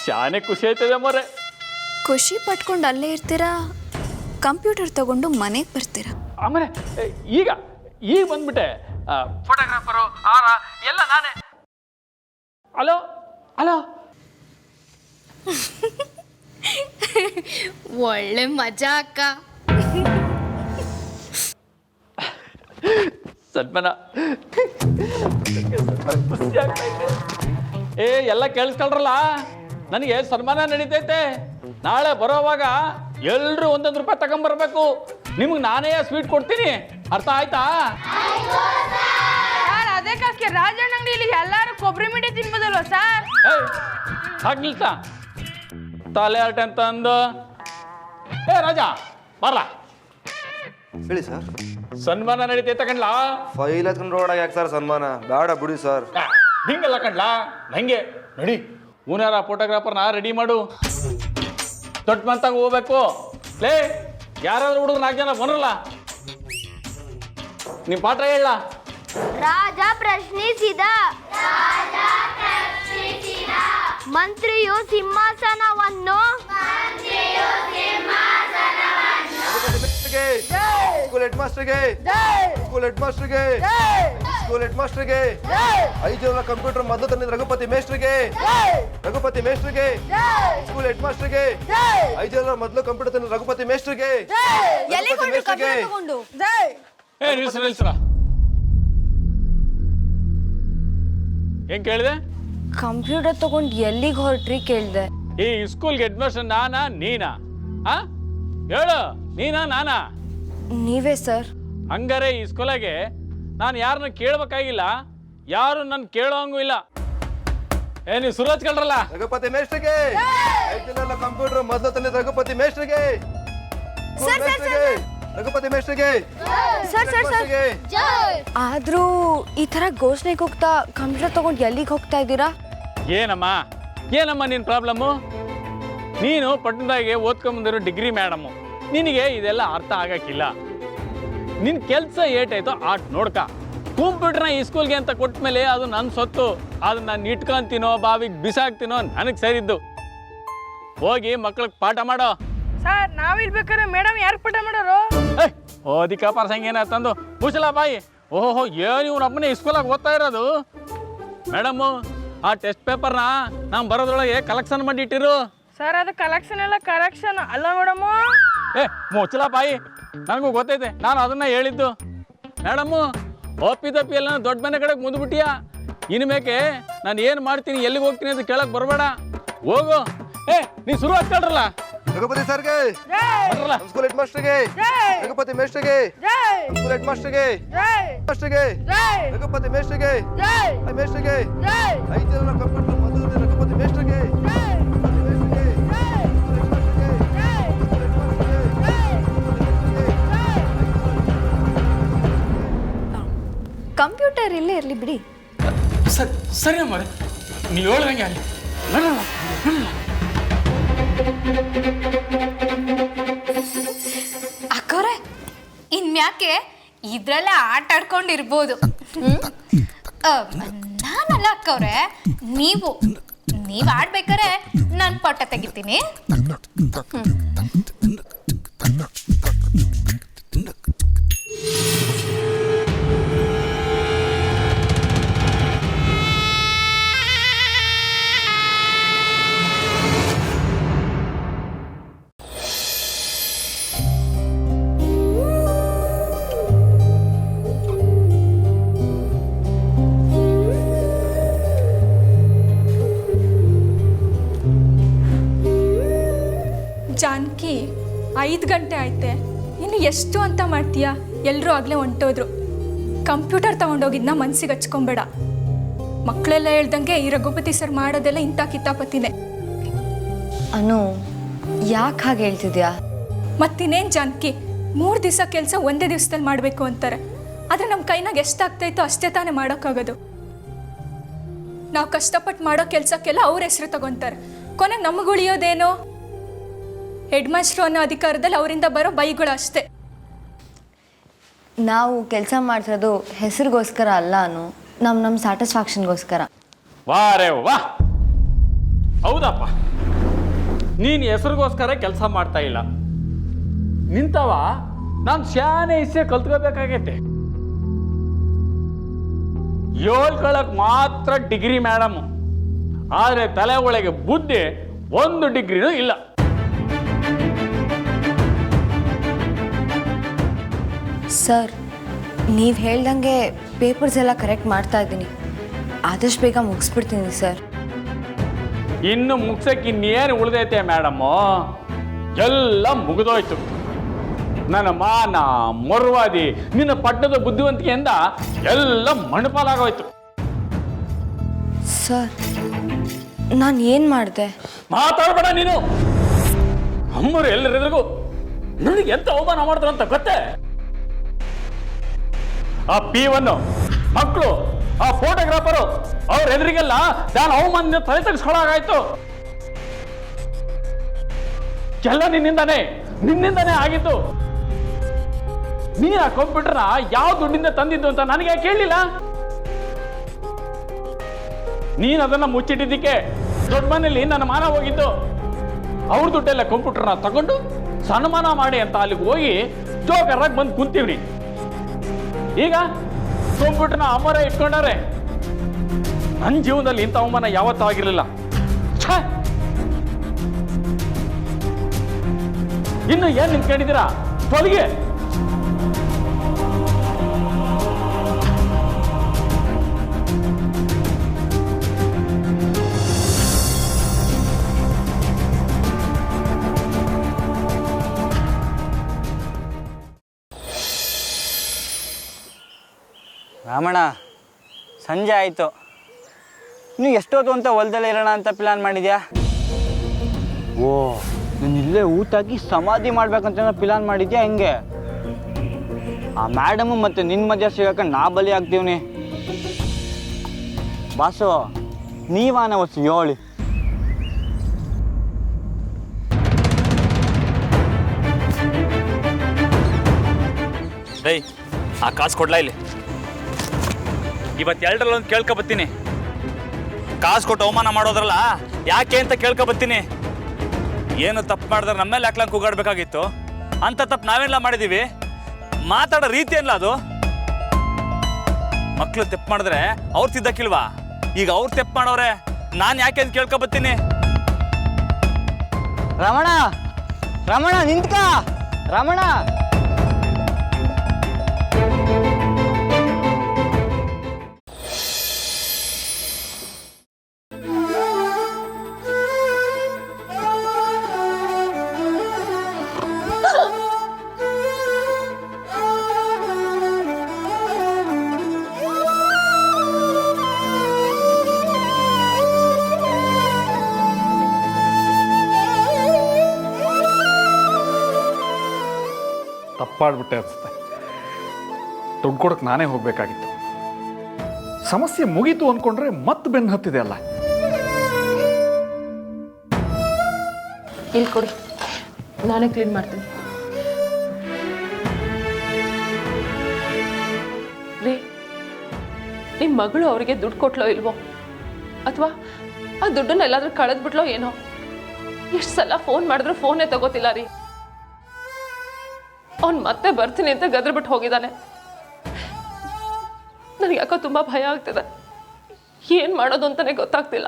ಶಾನೆ ಖುಷಿ ಆಯ್ತದೆ ಮೊರೆ. ಖುಷಿ ಪಟ್ಕೊಂಡು ಅಲ್ಲೇ ಇರ್ತೀರಾ, ಕಂಪ್ಯೂಟರ್ ತಗೊಂಡು ಮನೆಗೆ ಬರ್ತೀರಾ? ಆಮೇಲೆ ಈಗ ಬಂದ್ಬಿಟ್ಟೆ. ಫೋಟೋಗ್ರಾಫರು ಆರ ಎಲ್ಲ ನಾನೇ. Hello hello. ಒಳ್ಳೆ ಮಜಾ ಅಕ್ಕ. ಸನ್ಮಾನ ಖುಷಿ ಆಗ್ತಾ ಇದೆ. ಎಲ್ಲ ಕೇಳಿಸ್ಕೊಳ್ರಲ್ಲ, ನನಗೆ ಸನ್ಮಾನ ನಡೀತೈತೆ. ನಾಳೆ ಬರೋವಾಗ ಎಲ್ರು ಒಂದೊಂದು ರೂಪಾಯಿ ತಗೊಂಬರ್ಬೇಕು. ನಿಮ್ಗೆ ನಾನೇ ಸ್ವೀಟ್ ಕೊಡ್ತೀನಿ, ಅರ್ಥ ಆಯ್ತಾ? ಅದೇ ಕಾಕೆ ರಾಜಣ್ಣ ಅಂಗಡಿಯಲ್ಲಿ ಎಲ್ಲಾರು ಕೊಬ್ಬರಿ ಮಿಠಾಯಿ ತಿನ್ಬೋದಲ್ವ ಸರ್? ಆಗ್ಲಿಲ್ಸ ತಲೆ ಆಟ ಅಂತ ಅಂದು. ರಾಜ ಬರ್ಲ ಹೇಳಿ ಸರ್. ಸನ್ಮಾನ ನಡೀತೈತೆ ಕಣ್ಲಾ. ಫೈಲ್ ಎತ್ಕೊಂಡು ರೋಡಾಗ ಯಾಕೆ ಸರ್ ಸನ್ಮಾನ? ಬೇಡ ಬಿಡಿ ಸರ್. ಹಿಂಗಲ್ಲ ಕಣ್ಲಾ, ನಂಗೆ ನಡಿ ಊನಾರ ಫೋಟೋಗ್ರಾಫರ್ನ ರೆಡಿ ಮಾಡು. ದೊಡ್ಡ ಮಂತಾಗ ಹೋಗ್ಬೇಕು. ಲೇ ಯಾರಾದ್ರೂ ಹುಡುಗರು 4 ಜನ ಬರಲ್ಲ. ನಿಮ್ ಪಾಠ ಹೇಳ. ರಾಜ ಪ್ರಶ್ನಿಸಿದ. ಮಂತ್ರಿಯು ಸಿಂಹಾಸನವನ್ನು ಸ್ಕೂಲ್ ಹೆಡ್ ಮಾಸ್ಟರ್ಗೆ, ಸ್ಕೂಲ್ ಹೆಡ್ ಮಾಸ್ಟರ್ಗೆ, ಸ್ಕೂಲ್ ಹೆಡ್ ಮಾಸ್ಟರ್ಗೆ, 5 ಜನ ಕಂಪ್ಯೂಟರ್ ಮೊದಲು ತಂದಿದ್ದ ರಘುಪತಿ ಮೇಸ್ಟ್ರಿಗೆ, ರಘುಪತಿ ಮೇಸ್ಟ್ರಿಗೆ, ಸ್ಕೂಲ್ ಹೆಡ್ ಮಾಸ್ಟರ್ಗೆ, 5 ಜನ ಮೊದಲು ಕಂಪ್ಯೂಟರ್ ತಂದಿದ್ದ ರಘುಪತಿ ಮೇಸ್ಟ್ರಿಗೆ, ರಘುಪತಿ ಮೇಸ್ಟ್ರಿಗೆ. ನಿಲ್ಸರ ಏನ್ ಕೇಳಿದೆ? ಕಂಪ್ಯೂಟರ್ ತಗೊಂಡು ಎಲ್ಲಿಗೆ ಹೊರಟ್ರಿ ಕೇಳಿದೆ. ಈ ಸ್ಕೂಲ್ಗೆ ಹೆಡ್ ಮಾಸ್ಟರ್ ನಾನಾ ನೀನಾ? ಹೇಳು, ನೀನಾ ನಾನಾ? ನೀವೇ ಸರ್. ಹಂಗಾರೆ ಈ ಸ್ಕೂಲಾಗೆ ನಾನು ಯಾರನ್ನ ಕೇಳ್ಬೇಕಾಗಿಲ್ಲ, ಯಾರು ನನ್ ಕೇಳೋಂಗೂ ಇಲ್ಲ. ನೀವು ಶುರು ಹಚ್ಕೊಳ್ರಲ್ಲ. ರಘುಪತಿ ಮೇಸ್ಟ್ರಿಗೆ, 5 ಜನ ಕಂಪ್ಯೂಟರ್ ಮೊದಲು ತಂದಿದ್ದ ರಘುಪತಿ ಮೇಸ್ಟ್ರಿಗೆ, ರಘುಪತಿ ಮೇಸ್ಟ್ರಿಗೆ. ಆದ್ರೂ ಈ ತರ ಘೋಷಣೆಗೆ ಹೋಗ್ತಾ ಕಂಪ್ಯೂಟರ್ ತಗೊಂಡು ಎಲ್ಲಿಗೆ ಹೋಗ್ತಾ ಇದ್ದೀರಾ? ಏನಮ್ಮ ನಿನ್ ಪ್ರಾಬ್ಲಮ್ಮು? ನೀನು ಪಟ್ಟಣದಾಗೆ ಓದ್ಕೊಂಬಂದಿರೋ ಡಿಗ್ರಿ ಮೇಡಮು, ನಿನಗೆ ಇದೆಲ್ಲ ಅರ್ಥ ಆಗಕ್ಕಿಲ್ಲ. ನಿನ್ ಕೆಲಸ ಏಟಾಯ್ತೋ ಆಟ್ ನೋಡ್ಕ. ಕಂಪ್ಯೂಟರ್ನ ಈ ಸ್ಕೂಲ್ಗೆ ಅಂತ ಕೊಟ್ಟ ಮೇಲೆ ಅದು ನನ್ನ ಸೊತ್ತು. ಅದನ್ನ ನಾನು ಇಟ್ಕೊಂತೀನೋ ಬಾವಿಗೆ ಬಿಸಾಕ್ತೀನೋ ನನಗೆ ಸರಿದ್ದು. ಹೋಗಿ ಮಕ್ಳಿಗೆ ಪಾಠ ಮಾಡೋ. ಸರ್ ನಾವಿರ್ಬೇಕಾದ್ರೆ ಮೇಡಮ್ ಯಾರು ಪಾಠ ಮಾಡೋರು? ಓದಿಕ ಪರ್ಸಂಗೇನ ತಂದು ಕೂಸಲ ಬಾಯಿ. ಓಹೋ, ಏನು ಇವ್ನ ಅಪ್ಪನೇ ಸ್ಕೂಲಾಗ ಓದ್ತಾ ಇರೋದು? ಮೇಡಮ್ಮು, ಆ ಟೆಸ್ಟ್ ಪೇಪರ್ನ ನಾವು ಬರೋದ್ರೊಳಗೆ ಕಲೆಕ್ಷನ್ ಮಾಡಿ ಇಟ್ಟಿರು. ಸರ್ ಅದು ಕಲೆಕ್ಷನ್ ಎಲ್ಲ ಕರೆಕ್ಷನ್ ಅಲ್ಲ ಮೇಡಮು. ಮುಚ್ಚಲ ಬಾಯಿ, ನನಗೂ ಗೊತ್ತೈತೆ, ನಾನು ಅದನ್ನ ಹೇಳಿದ್ದು. ಮೇಡಮ್ಮು, ಒಪ್ಪಿದಪ್ಪಿ ಎಲ್ಲ ದೊಡ್ಡ ಮನೆ ಕಡೆಗೆ ಮುಂದ್ಬಿಟ್ಟಿಯಾ. ಇನ್ಮೇಕೆ ನಾನು ಏನು ಮಾಡ್ತೀನಿ, ಎಲ್ಲಿಗೆ ಹೋಗ್ತೀನಿ ಅಂತ ಕೇಳಕ್ ಬರಬೇಡ. ಹೋಗು. ನೀ ಶುರು ಹಚ್ಕೊಳ್ರಲ್ಲ. ರಘುಪತಿ ಸರ್ಗೆ, ಸ್ಕೂಲ್ ಹೆಡ್ ಮಾಸ್ಟರ್ಗೆ, ರಘುಪತಿ ಮೇಸ್ಟ್ರಿಗೆ, ಸ್ಕೂಲ್ ಹೆಡ್ ಮಾಸ್ಟರ್ಗೆ, ಮಾಸ್ಟರ್ಗೆ, ರಘುಪತಿ ಮೇಸ್ಟ್ರಿಗೆ, ಮೇಸ್ಟ್ರಿಗೆ, 5 ಜನ ಕಂಪ್ಯೂಟರ್ ಮೊದಲು ರಘುಪತಿ ಮೇಸ್ಟ್ರಿಗೆ, ಕಂಪ್ಯೂಟರ್ ಇಲ್ಲೇ ಇರಲಿ ಬಿಡಿ. ಸರಿ ಅಮ್ಮ, ನೀವು ಹೇಳ್ದಂಗೆ ಅಲ್ಲಿ. ಅಕ್ಕವ್ರೆ, ಇನ್ಮ್ಯಾಕೆ ಇದ್ರಲ್ಲೇ ಆಟ ಆಡ್ಕೊಂಡಿರ್ಬೋದು. ನಾನಲ್ಲ ಅಕ್ಕವ್ರೆ, ನೀವು ಆಡ್ಬೇಕಾರೆ ನಾನು ಪಟ್ಟ ತೆಗಿತೀನಿ. ಜಾನಕಿ, 5 ಗಂಟೆ ಆಯ್ತೆ, ಇನ್ನು ಎಷ್ಟು ಅಂತ ಮಾಡ್ತೀಯಾ? ಎಲ್ಲರೂ ಆಗಲೇ ಹೊಂಟೋದ್ರು. ಕಂಪ್ಯೂಟರ್ ತಗೊಂಡೋಗಿದ್ನ ಮನ್ಸಿಗೆ ಹಚ್ಕೊಂಬೇಡ. ಮಕ್ಕಳೆಲ್ಲ ಹೇಳ್ದಂಗೆ ಈ ರಘುಪತಿ ಸರ್ ಮಾಡೋದೆಲ್ಲ ಇಂಥ ಕಿತಾಪತಿನೇ. ಅನು, ಯಾಕೆ ಹಾಗೆ ಹೇಳ್ತಿದ್ಯಾ? ಮತ್ತಿನ್ನೇನು ಜಾನಕಿ, 3 ದಿವಸ ಕೆಲಸ ಒಂದೇ ದಿವಸದಲ್ಲಿ ಮಾಡಬೇಕು ಅಂತಾರೆ. ಆದರೆ ನಮ್ಮ ಕೈನಾಗ ಎಷ್ಟಾಗ್ತಾಯಿತ್ತೋ ಅಷ್ಟೇ ತಾನೇ ಮಾಡೋಕ್ಕಾಗೋದು. ನಾವು ಕಷ್ಟಪಟ್ಟು ಮಾಡೋ ಕೆಲಸಕ್ಕೆಲ್ಲ ಅವ್ರ ಹೆಸರು ತಗೊತಾರೆ. ಕೊನೆಗೆ ನಮಗೆ ಉಳಿಯೋದೇನೋ? ಹೆಡ್ ಮಾಸ್ಟ್ರು ಅನ್ನೋ ಅಧಿಕಾರದಲ್ಲಿ ಅವರಿಂದ ಬರೋ ಬೈಗಳು ಅಷ್ಟೇ. ನಾವು ಕೆಲಸ ಮಾಡ್ತಿರೋದು ಹೆಸರಿಗೋಸ್ಕರ ಅಲ್ಲ ಅನು, ನಮ್ಮ ಸ್ಯಾಟಿಸ್ಫ್ಯಾಕ್ಷನ್ಗೋಸ್ಕರ. ವಾ ರೇ ವಾ, ಹೌದಪ್ಪ. ನೀನು ಹೆಸರಿಗೋಸ್ಕರ ಕೆಲಸ ಮಾಡ್ತಾ ಇಲ್ಲ. ನಿಂತವ ನಾನು ಶಾನೆ ಇಸೆ ಕಲ್ತ್ಕೋಬೇಕಾಗೈತೆ. ಹೇಳ್ಕೊಳಕ್ ಮಾತ್ರ ಡಿಗ್ರಿ ಮೇಡಮ್, ಆದರೆ ತಲೆ ಒಳಗೆ ಬುದ್ಧಿ 1 ಡಿಗ್ರಿನೂ ಇಲ್ಲ. ಸರ್, ನೀವು ಹೇಳ್ದಂಗೆ ಪೇಪರ್ಸ್ ಎಲ್ಲ ಕರೆಕ್ಟ್ ಮಾಡ್ತಾ ಇದ್ದೀನಿ. ಆದಷ್ಟು ಬೇಗ ಮುಗಿಸ್ಬಿಡ್ತೀನಿ ಸರ್. ಇನ್ನು ಮುಗ್ಸಕ್ಕೆ ಇನ್ನೇನು ಉಳಿದೈತೆ ಮೇಡಮ್ಮು? ಎಲ್ಲ ಮುಗಿದೋಯ್ತು. ನನ್ನ ಮಾನ ಮರ್ವಾದಿ ನಿನ್ನ ಪಟ್ಟಣದ ಬುದ್ಧಿವಂತಿಕೆಯಿಂದ ಎಲ್ಲ ಮಣ್ಣಪಾಲಾಗೋಯ್ತು. ಸರ್, ನಾನು ಏನು ಮಾಡಿದೆ? ಮಾತಾಡಬೇಡ ನೀನು. ಅಮ್ಮರು ಎಲ್ಲರೆದುರಿಗೂ ನನಗೆ ಎಂತ ಅವಮಾನ ಮಾಡ್ತಾರಂತ ಗೊತ್ತೇ? ಆ P1 ಮಕ್ಕಳು, ಆ ಫೋಟೋಗ್ರಾಫರು, ಅವ್ರ ಎದುರಿಗೆಲ್ಲ ನಾನು ಅವಮಾನ ತಲೆ ತೆಗೆಸ್ಕೊಳ್ಳಾಗಾಯ್ತು. ಎಲ್ಲ ನಿನ್ನಿಂದಾನೇ ಆಗಿದ್ದು. ನೀನು ಆ ಕಂಪ್ಯೂಟರ್ನ ಯಾವ ದುಡ್ಡಿಂದ ತಂದಿದ್ದು ಅಂತ ನನಗೆ ಕೇಳಲಿಲ್ಲ. ನೀನು ಅದನ್ನ ಮುಚ್ಚಿಟ್ಟಿದ್ದಕ್ಕೆ ದೊಡ್ಡ ಮನೆಯಲ್ಲಿ ನನ್ನ ಮಾನ ಹೋಗಿದ್ದು. ಅವ್ರ ದುಡ್ಡೆಲ್ಲ ಕಂಪ್ಯೂಟರ್ನ ತಗೊಂಡು ಸನ್ಮಾನ ಮಾಡಿ ಅಂತ ಅಲ್ಲಿಗೆ ಹೋಗಿ ಜೋಕರಾಗಿ ಬಂದು ಕುಂತೀವ್ರಿ. ಈಗ ಕಂಪ್ಯೂಟರ್ನ ಅಮರ ಇಟ್ಕೊಂಡಾರೆ. ನನ್ನ ಜೀವನದಲ್ಲಿ ಇಂಥ ಅವಮಾನ ಯಾವತ್ತೂ ಆಗಿರಲಿಲ್ಲ. ಇನ್ನು ಏನ್ ನಿಂತ್ಕೊಂಡಿದ್ದೀರಾ? ತೊಲಗೆ. ರಾಮಣ್ಣ, ಸಂಜೆ ಆಯಿತು. ಇನ್ನು ಎಷ್ಟೊತ್ತು ಅಂತ ಹೊಲದಲ್ಲೇ ಇರೋಣ ಅಂತ ಪ್ಲ್ಯಾನ್ ಮಾಡಿದ್ಯಾ? ಓ, ನಾನು ಇಲ್ಲೇ ಊಟಾಕಿ ಸಮಾಧಿ ಮಾಡ್ಬೇಕಂತ ಪ್ಲ್ಯಾನ್ ಮಾಡಿದ್ಯಾ? ಹೆಂಗೆ? ಆ ಮೇಡಮು ಮತ್ತು ನಿನ್ನ ಮಧ್ಯ ಸಿಗಕ್ಕೆ ನಾ ಬಲಿ ಆಗ್ತೀವ್ನಿ. ಬಾಸು, ನೀವಾನ ಹೊಸ ಹೇಳಿ. ಡೈ, ಆ ಕಾಸು ಕೊಡ್ಲಾ ಇಲ್ಲಿ? ಇವತ್ತು 2ರಲ್ಲಿ ಕೇಳ್ಕೊಬತ್ತೀನಿ. ಕಾಸು ಕೊಟ್ಟು ಅವಮಾನ ಮಾಡೋದ್ರಲ್ಲ ಯಾಕೆ ಅಂತ ಕೇಳ್ಕೊಬತ್ತೀನಿ. ಏನು ತಪ್ಪು ಮಾಡಿದ್ರೆ ನಮ್ಮೇಲೆ ಯಾಕ್ಲಂಗೆ ಕೂಗಾಡ್ಬೇಕಾಗಿತ್ತು? ಅಂತ ತಪ್ಪು ನಾವೆಲ್ಲ ಮಾಡಿದ್ದೀವಿ. ಮಾತಾಡೋ ರೀತಿ ಏನಿಲ್ಲ ಅದು. ಮಕ್ಕಳು ತಪ್ಪು ಮಾಡಿದ್ರೆ ಅವ್ರು ತಿದ್ದಕ್ಕಿಲ್ವಾ? ಈಗ ಅವ್ರು ತಪ್ಪು ಮಾಡೋರೆ, ನಾನು ಯಾಕೆ ಅಂತ ಕೇಳ್ಕೊಬತ್ತೀನಿ. ರಮಣ, ರಮಣ ನಿಂತ್ಕ. ರಮಣ, ತಪ್ಪಾಡ್ಬಿಟ್ಟೆ ಅನಿಸುತ್ತೆ. ದುಡ್ಡು ಕೊಡಕ್ಕೆ ನಾನೇ ಹೋಗಬೇಕಾಗಿತ್ತು. ಸಮಸ್ಯೆ ಮುಗೀತು ಅಂದ್ಕೊಂಡ್ರೆ ಮತ್ತೆ ಬೆನ್ನು ಹತ್ತಿದೆ ಅಲ್ಲ. ಇಲ್ಲಿ ಕೊಡಿ, ನಾನೇ ಕ್ಲೀನ್ ಮಾಡ್ತೀನಿ. ರೀ, ನಿಮ್ಮ ಮಗಳು ಅವರಿಗೆ ದುಡ್ಡು ಕೊಟ್ಲೋ ಇಲ್ವೋ? ಅಥವಾ ಆ ದುಡ್ಡನ್ನ ಎಲ್ಲಾದ್ರೂ ಕಳೆದ್ಬಿಟ್ಲೋ ಏನೋ? ಎಷ್ಟು ಸಲ ಫೋನ್ ಮಾಡಿದ್ರು ಫೋನೇ ತಗೋತಿಲ್ಲ ರೀ. ಅವ್ನು ಮತ್ತೆ ಬರ್ತೀನಿ ಅಂತ ಗದ್ರಬಿಟ್ಟು ಹೋಗಿದ್ದಾನೆ. ನನಗೆ ಯಾಕೋ ತುಂಬ ಭಯ ಆಗ್ತಿದೆ. ಏನು ಮಾಡೋದು ಅಂತಾನೆ ಗೊತ್ತಾಗ್ತಿಲ್ಲ.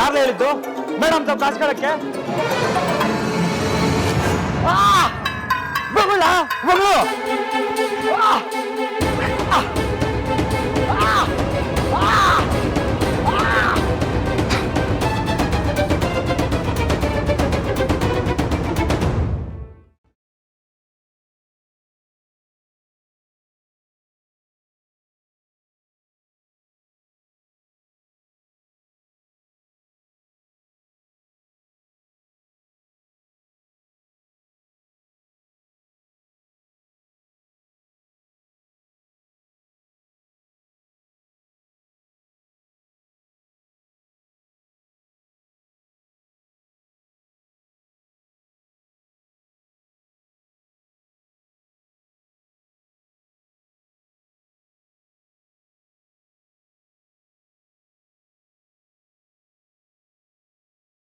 ಯಾರು ಹೇಳಿದ್ದು ಮೇಡಮ್ ತಾವು ಕಾಸು ಕೇಳಕ್ಕೆ? ಮಗಳು